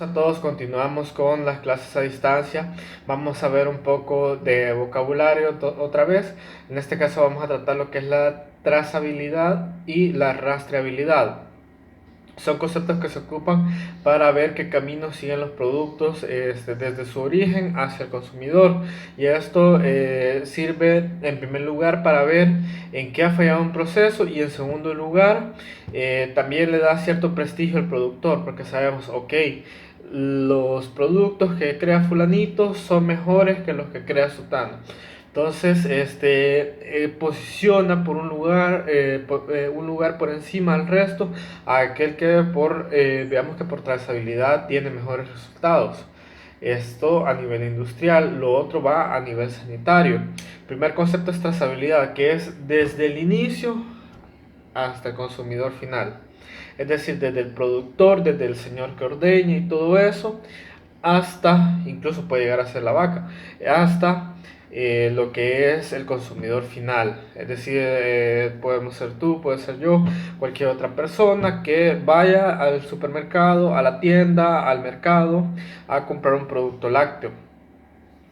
A todos, continuamos con las clases a distancia. Vamos a ver un poco de vocabulario otra vez. En este caso vamos a tratar lo que es la trazabilidad y la rastreabilidad. Son conceptos que se ocupan para ver qué camino siguen los productos desde su origen hacia el consumidor. Y esto sirve en primer lugar para ver en qué ha fallado un proceso, y en segundo lugar también le da cierto prestigio al productor, porque sabemos, ok, los productos que crea fulanito son mejores que los que crea sutano. Entonces, posiciona por un lugar por encima del resto a aquel que veamos que por trazabilidad tiene mejores resultados. Esto a nivel industrial. Lo otro va a nivel sanitario. El primer concepto es trazabilidad, que es desde el inicio hasta el consumidor final. Es decir, desde el productor, desde el señor que ordeña y todo eso, hasta, incluso puede llegar a ser la vaca, hasta lo que es el consumidor final. Es decir, podemos ser tú, puede ser yo, cualquier otra persona que vaya al supermercado, a la tienda, al mercado, a comprar un producto lácteo.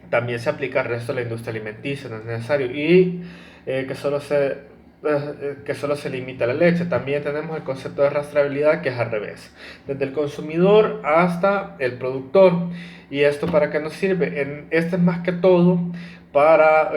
También se aplica al resto de la industria alimenticia, no es necesario. Y que solo se limita a la leche. También tenemos el concepto de rastreabilidad, que es al revés, desde el consumidor hasta el productor. ¿Y esto para qué nos sirve? Este es más que todo para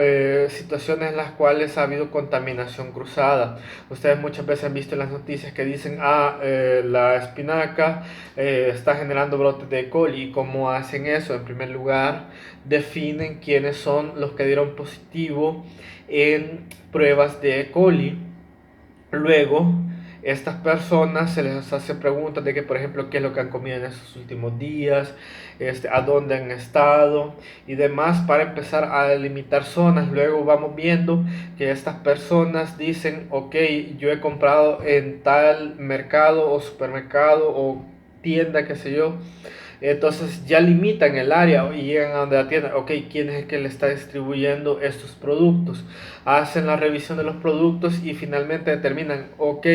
situaciones en las cuales ha habido contaminación cruzada. Ustedes muchas veces han visto en las noticias que dicen, la espinaca está generando brotes de E. coli. ¿Y cómo hacen eso? En primer lugar, definen quiénes son los que dieron positivo en pruebas de E. coli. Luego, estas personas se les hace preguntas de que, por ejemplo, qué es lo que han comido en esos últimos días, a dónde han estado y demás, para empezar a delimitar zonas. Luego vamos viendo que estas personas dicen, ok, yo he comprado en tal mercado o supermercado o tienda, qué sé yo. Entonces ya limitan el área y llegan a donde la tienda. Ok, ¿quién es el que le está distribuyendo estos productos? Hacen la revisión de los productos y finalmente determinan, ok,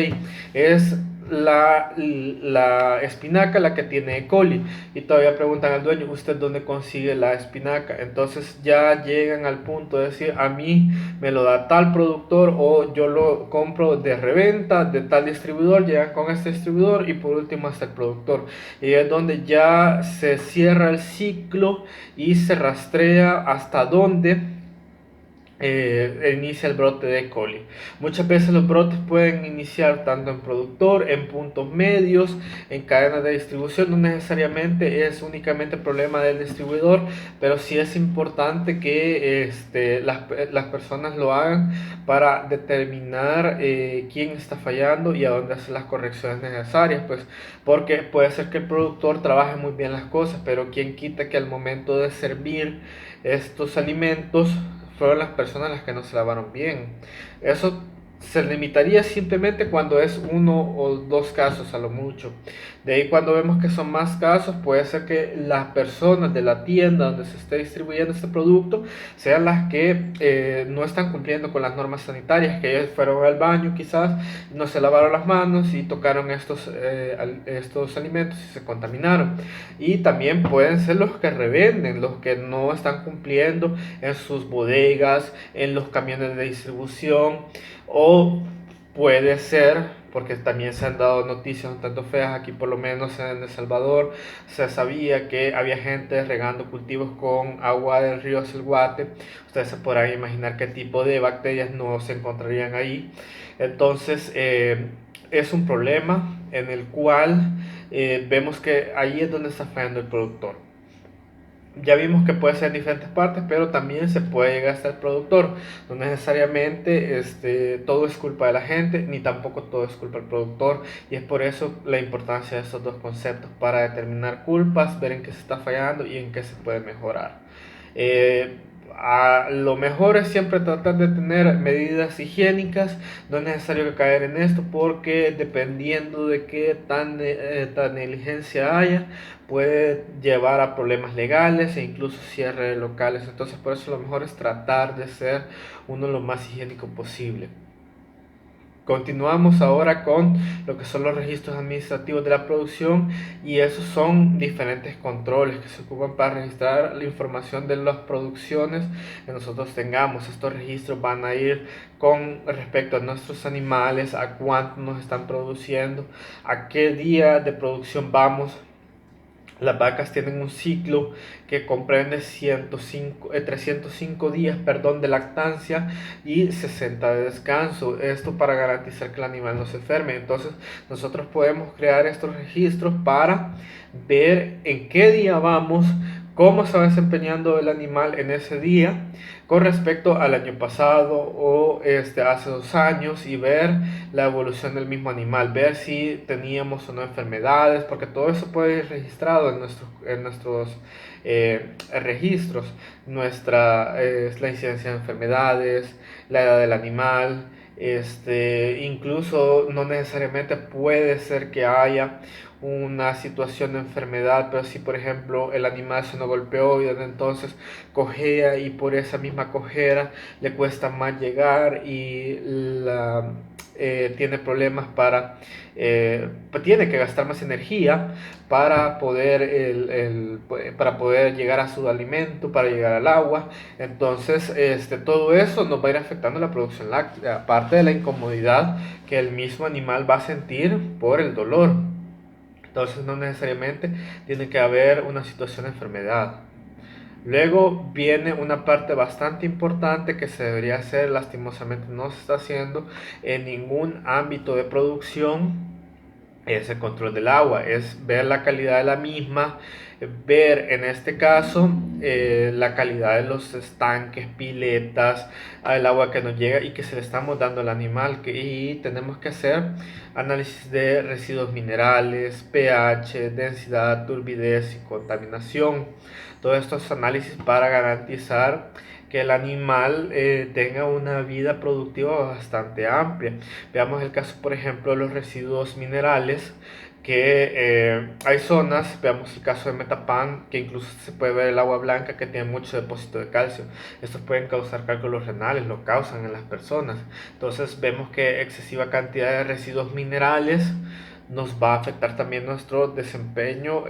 es la espinaca la que tiene E. coli. Y todavía preguntan al dueño, ¿usted dónde consigue la espinaca? Entonces ya llegan al punto de decir, a mí me lo da tal productor, o yo lo compro de reventa de tal distribuidor, llegan con este distribuidor y por último hasta el productor. Y es donde ya se cierra el ciclo y se rastrea hasta dónde inicia el brote de E. coli. Muchas veces los brotes pueden iniciar tanto en productor, en puntos medios, en cadenas de distribución. No necesariamente es únicamente problema del distribuidor, pero sí es importante que las personas lo hagan para determinar quién está fallando y a dónde hacer las correcciones necesarias, pues, porque puede ser que el productor trabaje muy bien las cosas, pero quién quita que al momento de servir estos alimentos fueron las personas las que no se lavaron bien. Eso se limitaría simplemente cuando es uno o dos casos a lo mucho. De ahí, cuando vemos que son más casos, puede ser que las personas de la tienda donde se esté distribuyendo este producto sean las que no están cumpliendo con las normas sanitarias, que ellos fueron al baño quizás, no se lavaron las manos y tocaron estos alimentos y se contaminaron. Y también pueden ser los que revenden, los que no están cumpliendo en sus bodegas, en los camiones de distribución. O puede ser, porque también se han dado noticias un tanto feas, aquí por lo menos en El Salvador se sabía que había gente regando cultivos con agua del río Selguate. Ustedes se podrán imaginar qué tipo de bacterias no se encontrarían ahí. Entonces es un problema en el cual vemos que ahí es donde está fallando el productor. Ya vimos que puede ser en diferentes partes, pero también se puede llegar hasta el productor. No necesariamente todo es culpa de la gente, ni tampoco todo es culpa del productor. Y es por eso la importancia de estos dos conceptos, para determinar culpas, ver en qué se está fallando y en qué se puede mejorar. Eh, a lo mejor es siempre tratar de tener medidas higiénicas. No es necesario caer en esto, porque dependiendo de qué tan negligencia haya, puede llevar a problemas legales e incluso cierre de locales. Entonces, por eso lo mejor es tratar de ser uno lo más higiénico posible. Continuamos ahora con lo que son los registros administrativos de la producción, y esos son diferentes controles que se ocupan para registrar la información de las producciones que nosotros tengamos. Estos registros van a ir con respecto a nuestros animales, a cuánto nos están produciendo, a qué día de producción vamos. Las vacas tienen un ciclo que comprende 305 días, perdón, de lactancia y 60 de descanso. Esto para garantizar que el animal no se enferme. Entonces nosotros podemos crear estos registros para ver en qué día vamos, cómo se va desempeñando el animal en ese día con respecto al año pasado o hace 2 años, y ver la evolución del mismo animal, ver si teníamos o no enfermedades, porque todo eso puede ir registrado en nuestros registros, la incidencia de enfermedades, la edad del animal, incluso no necesariamente puede ser que haya una situación de enfermedad, pero si por ejemplo el animal se nos golpeó y desde entonces cojea, y por esa misma cojera le cuesta más llegar y tiene problemas tiene que gastar más energía para poder llegar a su alimento, para llegar al agua. Entonces todo eso nos va a ir afectando la producción láctea, aparte de la incomodidad que el mismo animal va a sentir por el dolor. Entonces no necesariamente tiene que haber una situación de enfermedad. Luego viene una parte bastante importante que se debería hacer, lastimosamente no se está haciendo en ningún ámbito de producción. Es el control del agua, es ver la calidad de la misma, ver en este caso la calidad de los estanques, piletas, el agua que nos llega y que se le estamos dando al animal, y tenemos que hacer análisis de residuos minerales, pH, densidad, turbidez y contaminación. Todos estos análisis para garantizar que el animal tenga una vida productiva bastante amplia. Veamos el caso, por ejemplo, de los residuos minerales, que hay zonas, veamos el caso de Metapan, que incluso se puede ver el agua blanca que tiene mucho depósito de calcio. Estos pueden causar cálculos renales, lo causan en las personas. Entonces vemos que excesiva cantidad de residuos minerales nos va a afectar también nuestro desempeño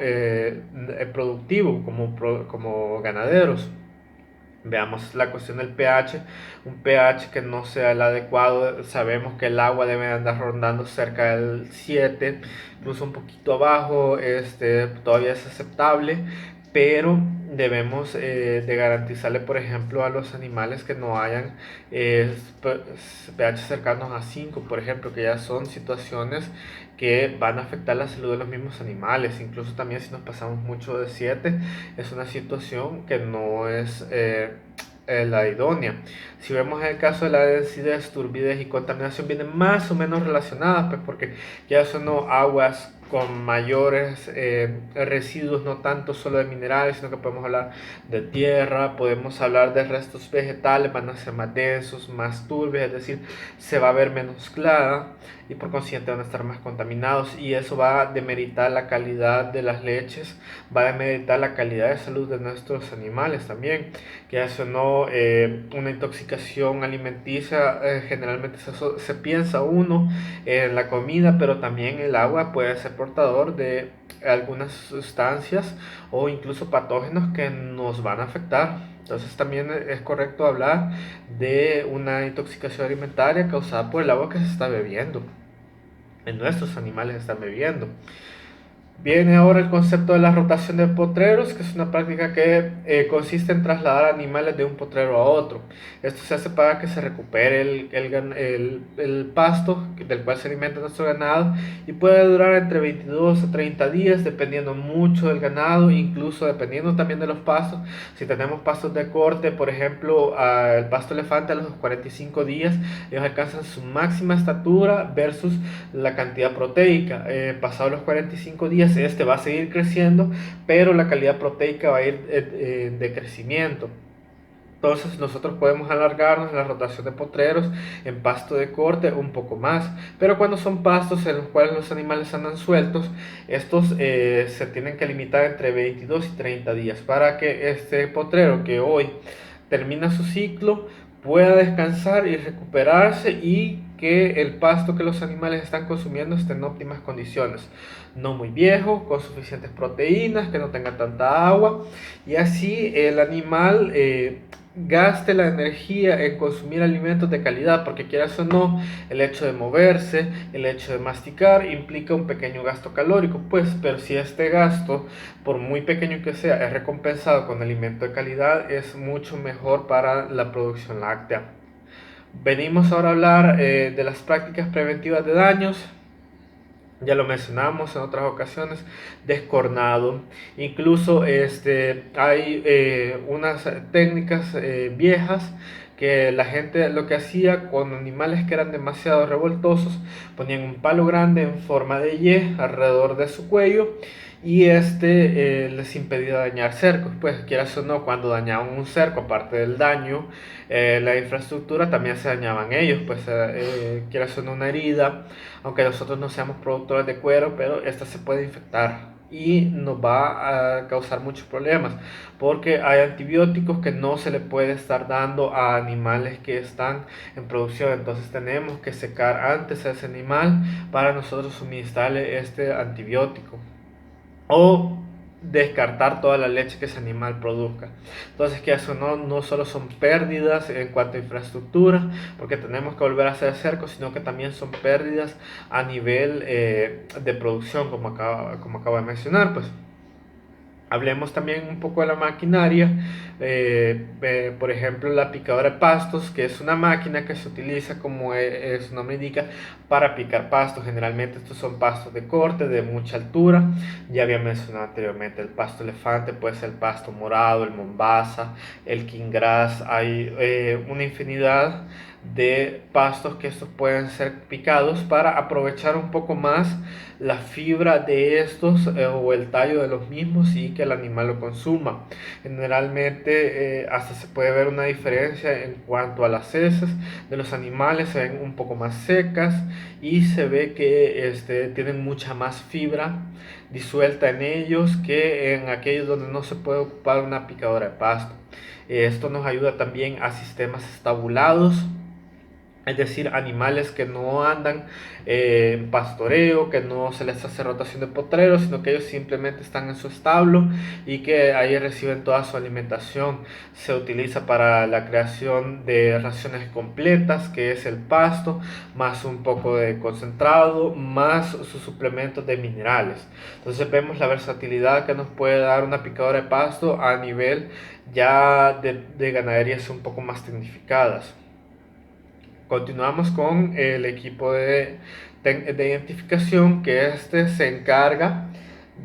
productivo como ganaderos. Veamos la cuestión del pH, un pH que no sea el adecuado. Sabemos que el agua debe andar rondando cerca del 7, incluso un poquito abajo, todavía es aceptable, pero debemos de garantizarle, por ejemplo, a los animales que no hayan pH cercanos a 5, por ejemplo, que ya son situaciones que van a afectar la salud de los mismos animales. Incluso también si nos pasamos mucho de 7, es una situación que no es la idónea. Si vemos el caso de la densidad, turbidez y contaminación, vienen más o menos relacionadas, pues porque ya son aguas con mayores residuos, no tanto solo de minerales, sino que podemos hablar de tierra, podemos hablar de restos vegetales, van a ser más densos, más turbios, es decir, se va a ver menos clara y por consiguiente van a estar más contaminados, y eso va a demeritar la calidad de las leches, va a demeritar la calidad de salud de nuestros animales también, que eso no, una intoxicación alimenticia, generalmente se piensa uno en la comida, pero también el agua puede ser portador de algunas sustancias o incluso patógenos que nos van a afectar. Entonces también es correcto hablar de una intoxicación alimentaria causada por el agua que se está bebiendo, en nuestros animales están bebiendo. Viene ahora el concepto de la rotación de potreros, que es una práctica que consiste en trasladar animales de un potrero a otro. Esto se hace para que se recupere el pasto del cual se alimenta nuestro ganado, y puede durar entre 22 a 30 días, dependiendo mucho del ganado, incluso dependiendo también de los pastos. Si tenemos pastos de corte, por ejemplo, el pasto elefante, a los 45 días, ellos alcanzan su máxima estatura versus la cantidad proteica. Pasados los 45 días, este va a seguir creciendo, pero la calidad proteica va a ir en decrecimiento. Entonces nosotros podemos alargarnos en la rotación de potreros en pasto de corte un poco más, pero cuando son pastos en los cuales los animales andan sueltos, estos se tienen que limitar entre 22 y 30 días para que este potrero, que hoy termina su ciclo, pueda descansar y recuperarse y que el pasto que los animales están consumiendo esté en óptimas condiciones, no muy viejo, con suficientes proteínas, que no tenga tanta agua, y así el animal gaste la energía en consumir alimentos de calidad, porque quieras o no, el hecho de moverse, el hecho de masticar implica un pequeño gasto calórico, pues, pero si este gasto, por muy pequeño que sea, es recompensado con alimento de calidad, es mucho mejor para la producción láctea. Venimos ahora a hablar de las prácticas preventivas de daños. Ya lo mencionamos en otras ocasiones, descornado. Incluso hay unas técnicas viejas que la gente lo que hacía con animales que eran demasiado revoltosos, ponían un palo grande en forma de Y alrededor de su cuello y les impedía dañar cercos. Pues quieras o no, cuando dañaban un cerco, aparte del daño, la infraestructura, también se dañaban ellos, pues quieras o no, una herida, aunque nosotros no seamos productores de cuero, pero esta se puede infectar y nos va a causar muchos problemas, porque hay antibióticos que no se le puede estar dando a animales que están en producción. Entonces tenemos que secar antes a ese animal para nosotros suministrarle este antibiótico o descartar toda la leche que ese animal produzca. Entonces, que eso no solo son pérdidas en cuanto a infraestructura, porque tenemos que volver a hacer cercos, sino que también son pérdidas a nivel de producción, como acabo de mencionar. Pues hablemos también un poco de la maquinaria, por ejemplo la picadora de pastos, que es una máquina que se utiliza, como su nombre indica, para picar pastos. Generalmente estos son pastos de corte, de mucha altura. Ya había mencionado anteriormente el pasto elefante, puede ser el pasto morado, el mombasa, el king grass. Hay una infinidad de pastos que estos pueden ser picados para aprovechar un poco más la fibra de estos o el tallo de los mismos y que el animal lo consuma. Generalmente hasta se puede ver una diferencia en cuanto a las heces de los animales, se ven un poco más secas y se ve que tienen mucha más fibra disuelta en ellos que en aquellos donde no se puede ocupar una picadora de pasto. Esto nos ayuda también a sistemas estabulados, es decir, animales que no andan en pastoreo, que no se les hace rotación de potreros, sino que ellos simplemente están en su establo y que ahí reciben toda su alimentación. Se utiliza para la creación de raciones completas, que es el pasto, más un poco de concentrado, más sus suplementos de minerales. Entonces vemos la versatilidad que nos puede dar una picadora de pasto a nivel ya de ganaderías un poco más tecnificadas. Continuamos con el equipo de identificación, que se encarga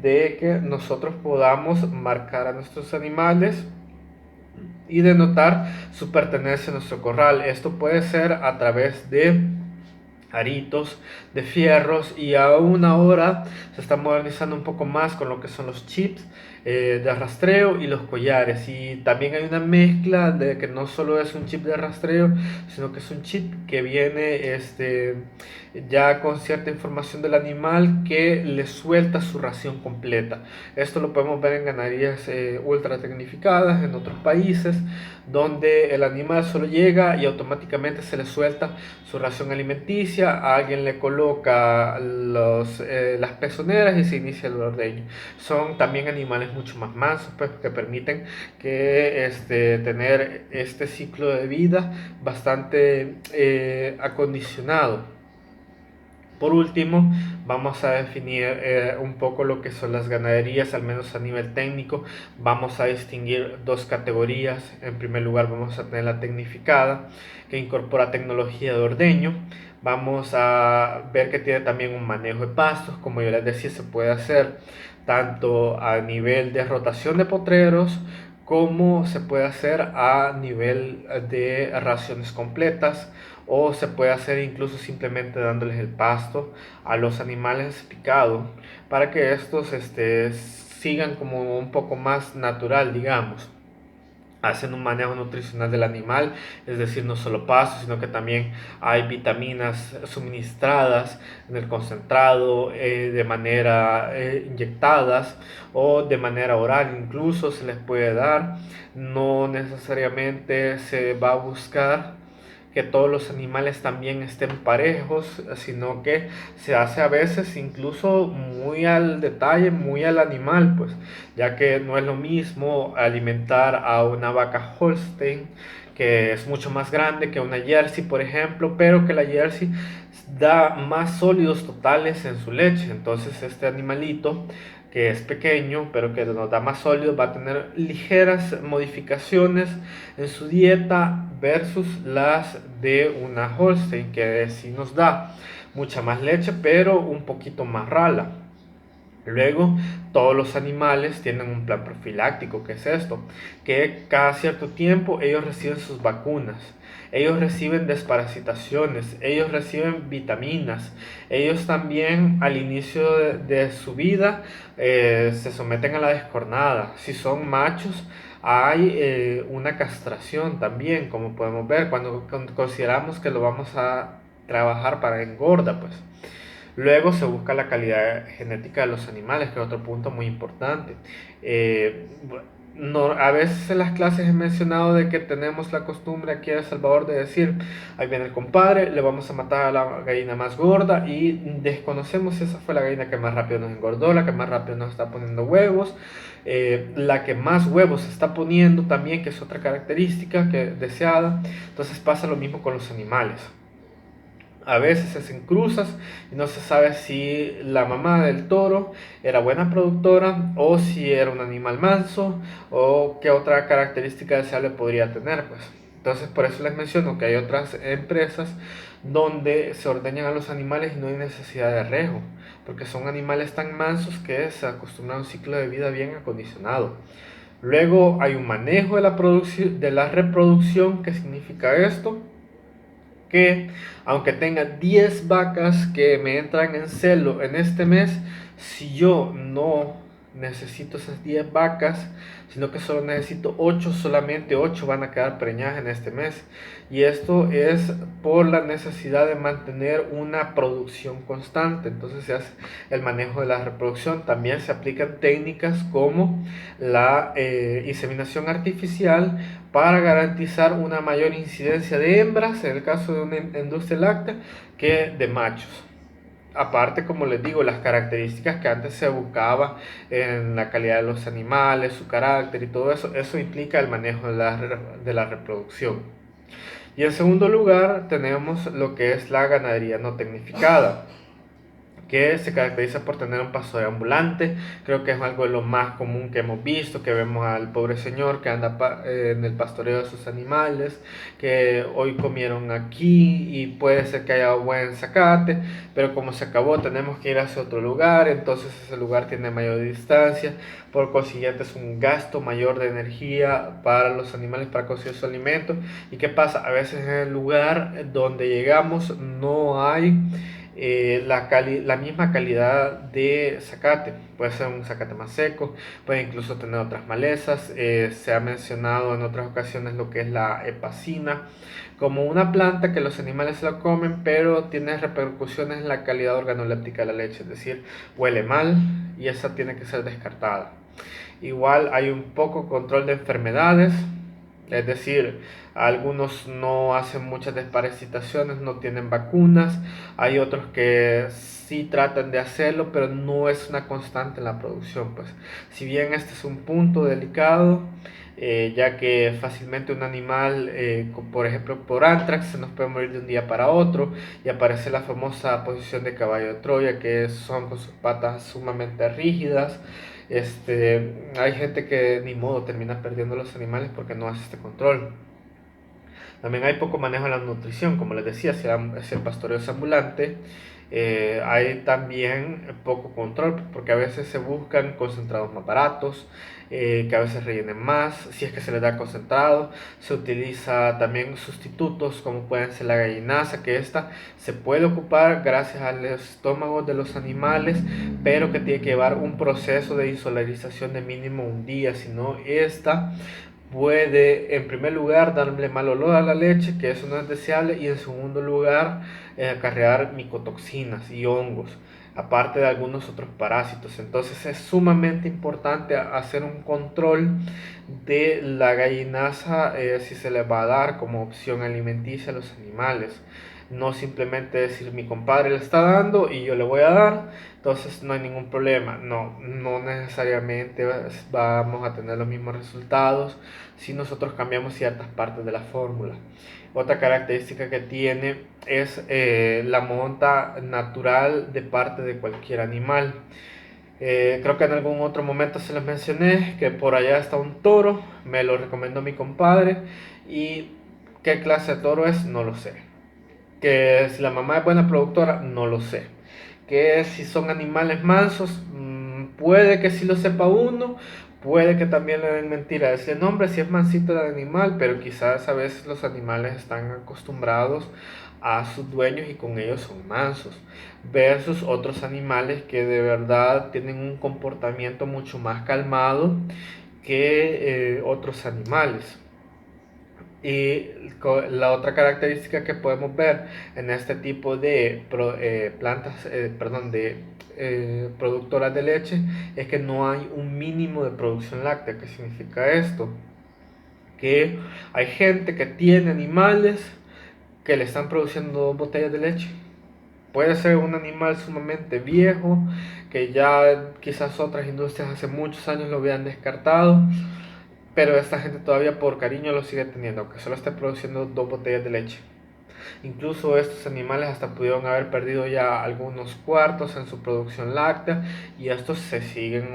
de que nosotros podamos marcar a nuestros animales y denotar su pertenencia a nuestro corral. Esto puede ser a través de aritos, de fierros, y aún ahora se está modernizando un poco más con lo que son los chips de rastreo y los collares. Y también hay una mezcla de que no solo es un chip de rastreo, sino que es un chip que viene ya con cierta información del animal que le suelta su ración completa. Esto lo podemos ver en ganaderías ultra tecnificadas en otros países, donde el animal solo llega y automáticamente se le suelta su ración alimenticia, a alguien le coloca las pezoneras y se inicia el ordeño. Son también animales mucho más mansos, pues, que permiten que tener este ciclo de vida bastante acondicionado. Por último, vamos a definir un poco lo que son las ganaderías, al menos a nivel técnico. Vamos a distinguir dos categorías. En primer lugar, vamos a tener la tecnificada, que incorpora tecnología de ordeño. Vamos a ver que tiene también un manejo de pastos. Como yo les decía, se puede hacer tanto a nivel de rotación de potreros, como se puede hacer a nivel de raciones completas, o se puede hacer incluso simplemente dándoles el pasto a los animales picado, para que estos sigan como un poco más natural, digamos. Hacen un manejo nutricional del animal, es decir, no solo pasto, sino que también hay vitaminas suministradas en el concentrado, de manera inyectadas o de manera oral, incluso se les puede dar. No necesariamente se va a buscar que todos los animales también estén parejos, sino que se hace a veces incluso muy al detalle, muy al animal, pues, ya que no es lo mismo alimentar a una vaca Holstein, que es mucho más grande que una Jersey, por ejemplo, pero que la Jersey da más sólidos totales en su leche. Entonces este animalito, que es pequeño pero que nos da más sólidos, va a tener ligeras modificaciones en su dieta versus las de una Holstein, que sí nos da mucha más leche pero un poquito más rala. Luego, todos los animales tienen un plan profiláctico. ¿Qué es esto? Que cada cierto tiempo ellos reciben sus vacunas, ellos reciben desparasitaciones, ellos reciben vitaminas, ellos también al inicio de su vida se someten a la descornada. Si son machos, hay una castración también, como podemos ver, cuando consideramos que lo vamos a trabajar para engorda, pues. Luego se busca la calidad genética de los animales, que es otro punto muy importante. Eh, no, a veces en las clases he mencionado de que tenemos la costumbre aquí en El Salvador de decir, ahí viene el compadre, le vamos a matar a la gallina más gorda y desconocemos si esa fue la gallina que más rápido nos engordó, la que más rápido nos está poniendo huevos, la que más huevos está poniendo también, que es otra característica que, deseada. Entonces pasa lo mismo con los animales. A veces se hacen cruzas y no se sabe si la mamá del toro era buena productora o si era un animal manso o qué otra característica deseable podría tener, pues. Entonces por eso les menciono que hay otras empresas donde se ordeñan a los animales y no hay necesidad de rejo, porque son animales tan mansos que se acostumbran a un ciclo de vida bien acondicionado. Luego hay un manejo de de la reproducción. ¿Qué significa esto? Que aunque tenga 10 vacas que me entran en celo en este mes, si yo no necesito esas 10 vacas, sino que solo necesito 8, solamente 8 van a quedar preñadas en este mes. Y esto es por la necesidad de mantener una producción constante. Entonces se hace el manejo de la reproducción. También se aplican técnicas como la inseminación artificial para garantizar una mayor incidencia de hembras en el caso de una industria láctea que de machos. Aparte, como les digo, las características que antes se buscaba en la calidad de los animales, su carácter y todo eso, eso implica el manejo de la reproducción. Y en segundo lugar tenemos lo que es la ganadería no tecnificada, que se caracteriza por tener un pastoreo ambulante. Creo que es algo de lo más común que hemos visto, que vemos al pobre señor que anda en el pastoreo de sus animales, que hoy comieron aquí y puede ser que haya buen zacate, pero como se acabó tenemos que ir hacia otro lugar, entonces ese lugar tiene mayor distancia, por consiguiente es un gasto mayor de energía para los animales para conseguir su alimento. ¿Y qué pasa? A veces en el lugar donde llegamos no hay la misma calidad de zacate. Puede ser un zacate más seco, puede incluso tener otras malezas. Se ha mencionado en otras ocasiones lo que es la epacina como una planta que los animales la comen, pero tiene repercusiones en la calidad organoléptica de la leche, es decir, huele mal y esa tiene que ser descartada. Igual hay un poco control de enfermedades, es decir, algunos no hacen muchas desparasitaciones, no tienen vacunas, hay otros que sí tratan de hacerlo, pero no es una constante en la producción. Pues, si bien este es un punto delicado, ya que fácilmente un animal, por ejemplo por anthrax, se nos puede morir de un día para otro y aparece la famosa posición de caballo de Troya, que son con sus patas sumamente rígidas. Hay gente que ni modo termina perdiendo los animales porque no hace este control. También hay poco manejo de la nutrición, como les decía, si el pastoreo es ambulante, hay también poco control, porque a veces se buscan concentrados más baratos, que a veces rellenen más, si es que se les da concentrado. Se utiliza también sustitutos como pueden ser la gallinaza, que esta se puede ocupar gracias al estómago de los animales, pero que tiene que llevar un proceso de insolarización de mínimo un día, si no esta puede en primer lugar darle mal olor a la leche, que eso no es deseable, y en segundo lugar acarrear micotoxinas y hongos, aparte de algunos otros parásitos. Entonces es sumamente importante hacer un control de la gallinaza, si se le va a dar como opción alimenticia a los animales. No simplemente decir mi compadre le está dando y yo le voy a dar, entonces no hay ningún problema. No, no necesariamente vamos a tener los mismos resultados si nosotros cambiamos ciertas partes de la fórmula. Otra característica que tiene es la monta natural de parte de cualquier animal. Creo que en algún otro momento se les mencioné que por allá está un toro, me lo recomendó mi compadre, y qué clase de toro es, no lo sé. Que si la mamá es buena productora, no lo sé. Que si son animales mansos, puede que sí lo sepa uno, puede que también le den mentira a ese nombre si es mansito el animal, pero quizás a veces los animales están acostumbrados a sus dueños y con ellos son mansos, versus otros animales que de verdad tienen un comportamiento mucho más calmado que otros animales. Y la otra característica que podemos ver en este tipo de plantas, perdón, de productoras de leche, es que no hay un mínimo de producción láctea. ¿Qué significa esto? Que hay gente que tiene animales que le están produciendo 2 botellas de leche. Puede ser un animal sumamente viejo, que ya quizás otras industrias hace muchos años lo habían descartado, pero esta gente todavía por cariño lo sigue teniendo, aunque solo esté produciendo 2 botellas de leche. Incluso estos animales hasta pudieron haber perdido ya algunos cuartos en su producción láctea, y estos se siguen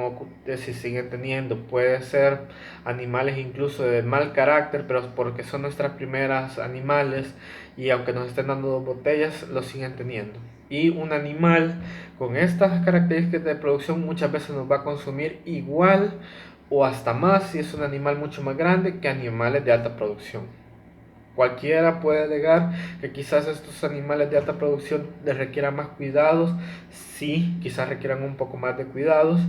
teniendo. Puede ser animales incluso de mal carácter, pero porque son nuestras primeras animales, y aunque nos estén dando 2 botellas, lo siguen teniendo. Y un animal con estas características de producción muchas veces nos va a consumir igual o hasta más si es un animal mucho más grande que animales de alta producción. Cualquiera puede alegar que quizás estos animales de alta producción les requieran más cuidados, sí, quizás requieran un poco más de cuidados,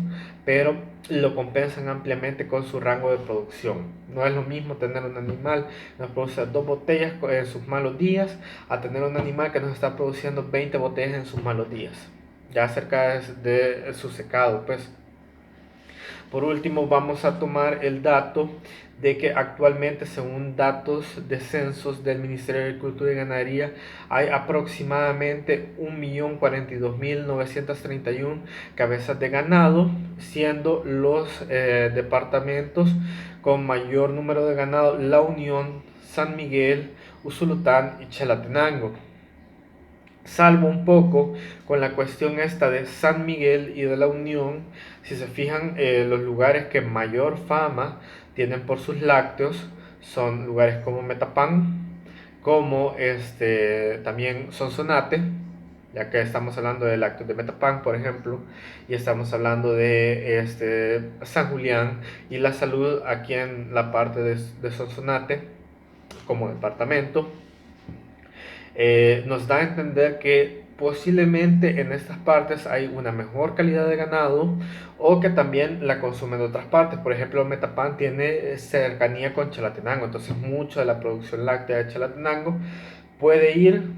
pero lo compensan ampliamente con su rango de producción. No es lo mismo tener un animal que nos produce 2 botellas en sus malos días a tener un animal que nos está produciendo 20 botellas en sus malos días, ya cerca de su secado, pues. Por último, vamos a tomar el dato de que actualmente, según datos de censos del Ministerio de Agricultura y Ganadería, hay aproximadamente 1.042.931 cabezas de ganado, siendo los departamentos con mayor número de ganado La Unión, San Miguel, Usulután y Chalatenango. Salvo un poco con la cuestión esta de San Miguel y de la Unión. Si se fijan, los lugares que mayor fama tienen por sus lácteos son lugares como Metapán, como también Sonsonate, ya que estamos hablando de lácteos de Metapán, por ejemplo, y estamos hablando de San Julián y La Salud aquí en la parte de Sonsonate como departamento. Nos da a entender que posiblemente en estas partes hay una mejor calidad de ganado, o que también la consumen de otras partes. Por ejemplo, Metapán tiene cercanía con Chalatenango, entonces mucho de la producción láctea de Chalatenango puede ir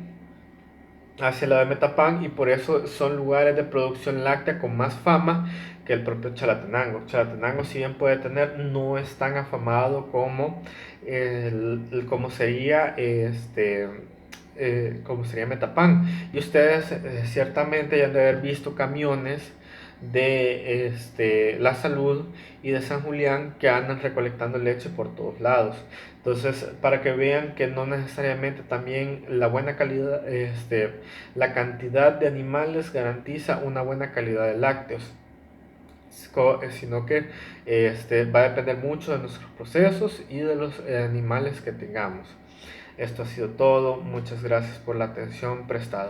hacia la de Metapán, y por eso son lugares de producción láctea con más fama que el propio Chalatenango. Chalatenango, si bien puede tener, no es tan afamado como como sería como sería Metapán. Y ustedes ciertamente ya han de haber visto camiones de La Salud y de San Julián que andan recolectando leche por todos lados. Entonces, para que vean que no necesariamente también la buena calidad, la cantidad de animales garantiza una buena calidad de lácteos, sino que va a depender mucho de nuestros procesos y de los animales que tengamos. Esto ha sido todo. Muchas gracias por la atención prestada.